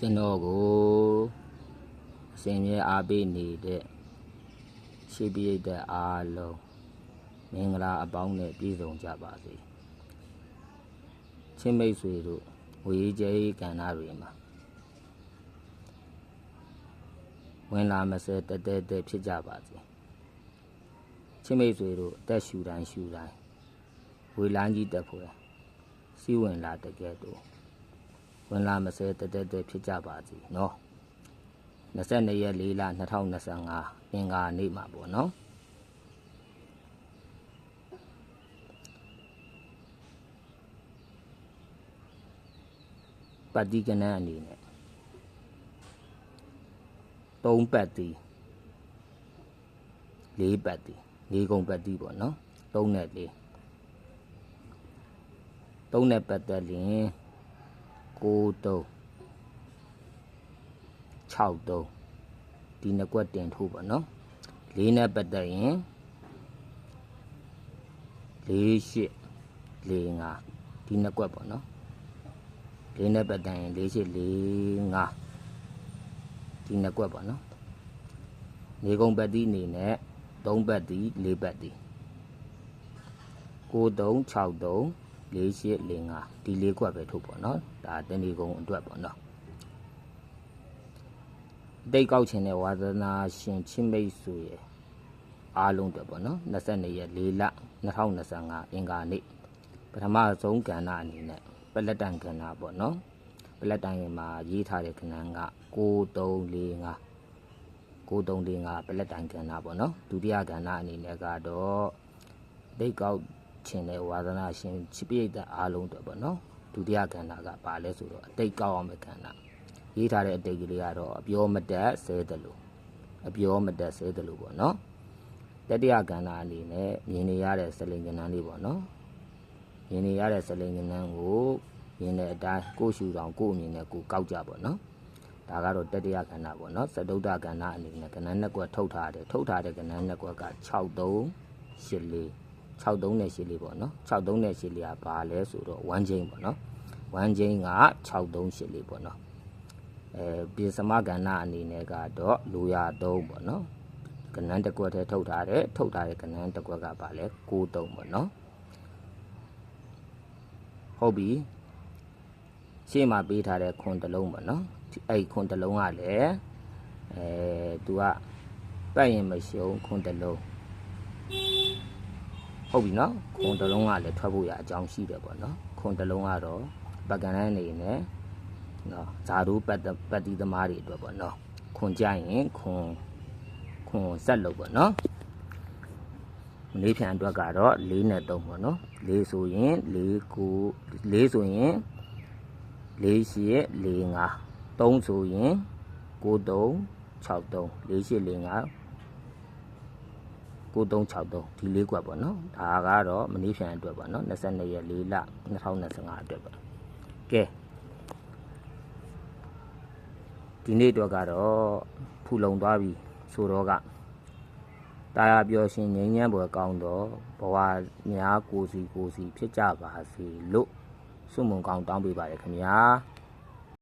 ကျွန်တော်ကိုအစဉ်မြဲအားပေးနေတဲ့ရှေးပြည်တဲ့အားလုံးမင်္ဂလာအပေါင်းနဲ့ပြည့်စုံကြပါစေချင်းမိတ်ဆွေတို့ဝေကြေးကဏ္ဍတွေမှာဝင်လာမစဲတဲဖြစ်ကြပါစေချင်းမိတ်ဆွေတို့အသက်ရှူတိုင်းဝေလန်းကြီးတက်ဖွယ်စီးဝင်လာတကယ်တော့ဝင်လာမစဲတဲဖြစ်ကြပါစေနော်22ရက်4လ2025အင်္ဂါနေ့မှာပေါ့နော်ပတ်တိကနန်းအနေနဲ့3ပတ်တီ4ပတ်တီ4ကုံပတ်တီပေါ့နော်3နဲ့4 3နဲ့ပတ်သက်ရင်9 3 6 3ဒီနှစ်ကွက်တင်ထိုးပေါ့နော်4နဲ့ပတ်သက်ရင်4 8 4 5ဒီနှစ်ကွက်ပေါ့နော်4နဲ့ပတ်သက်ရင်4 8 4 5ဒီနှစ်ကွက်ပေါ့နော်နေကုံပတ်တီအနေနဲ့3ပတ်တီ4ပတ်တီ9 3 6 3 4 8 4 5ဒီ4ကွက်ပဲထုတ်ပေါ့နော်ဒါတဏီကုံအတွက်ပေါ့နော်တိတ်ကောက်ချင်တဲ့ဝါသနာရှင်ချင်းမိတ်ဆွေအားလုံးအတွက်ပေါ့နော်22ရက်4လ2025အင်္ဂါနေ့ပထမဆုံးကဏ္ဍအနေနဲ့ပလက်တန်ကဏ္ဍပေါ့နော်ပလက်တန်မှာရေးထားတဲ့ကဏ္ဍက9345 9345ပလက်တန်ကဏ္ဍပေါ့နော်ဒုတိယကဏ္ဍအနေနဲ့ကတော့တိတ်ကောက်ချင်တဲ့ဝါသနာရှင်ချစ်ပြိတ်တဲ့အားလုံးအတွက်ပေါ့နော်ဒုတိယကဏ္ဍကပါလဲဆိုတော့အတိတ်ကောက်အောင်မဲ့ကဏ္ဍရေးထားတဲ့အတိတ်ကလေးကတော့အပြောမတက်ဆဲတယ်လို့အပြောမတက်ဆဲတယ်လို့ပေါ့နော်တတိယကဏ္ဍအနေနဲ့မြင်နေရတဲ့စလင်ကဏ္ဍလေးပေါ့နော်မြင်နေရတဲ့စလင်ကဏ္ဍကိုမြင်တဲ့အတိုင်းကိုရှူတောင်ကိုအမြင်နဲ့ကိုကောက်ကြပေါ့နော်ဒါကတော့တတိယကဏ္ဍပေါ့နော်သတုဒ္ဒကဏ္ဍအနေနဲ့ကဏ္ဍနှစ်ကွက်ထုတ်ထားတဲ့ကဏ္ဍနှစ်ကွက်က6384 63နဲ့84ပေါ့နော်63နဲ့84ကဘာလဲဆိုတော့1ချိန်ပေါ့နော်1ချိန်က6384ပေါ့နော်ပြင်စမကဏ္ဍအနေနဲ့ကတော့လိုရ3ပေါ့နော်ကဏ္ဍတစ်ကွက်ထဲထုတ်ထားတဲ့ကဏ္ဍတစ်ကွက်ကဘာလဲ93ပေါ့နော်ဟုတ်ပြီရှေ့မှာပေးထားတဲ့ခွန်တစ်လုံးပေါ့နော်အဲ့ခွန်တစ်လုံးကလည်းသူကပတ်ရင်မရှုံခွန်တစ်လုံးဟုတ်ပြီနော်ခွန်တစ်လုံးကလည်းထွက်ဖို့ရအကြောင်းရှိတယ်ပေါ့နော်ခွန်တစ်လုံးကတော့ပကံတန်းနေနဲ့နော်ဇာတို့ပတ်တိသမားတွေအတွက်ပေါ့နော်ခွန်ကြရင်ခွန်ဆက်လို့ပေါ့နော်မလေးဖြန်အတွက်ကတော့4နဲ့3ပေါ့နော်4ဆိုရင်4 9 4ဆိုရင်4 8 4 5 3ဆိုရင်9 3 6 3 4 8 4 5 9363ဒီ4ကွက်ပေါ့နော်ဒါကတော့မနေ့ဖြန်အတွက်ပေါ့နော်22ရက်4လ2025အတွက်ပေါ့ကဲဒီနေ့အတွက်ကတော့ဖူလုံသွားပြီဆိုတော့ကတာယာပျော်ရှင်ငြိမ်းချမ်းပွဲကောင်းတော့ဘဝများကိုစီဖြစ်ကြပါစေလို့ဆုမွန်ကောင်းတောင်းပေးပါရခင်ဗျာ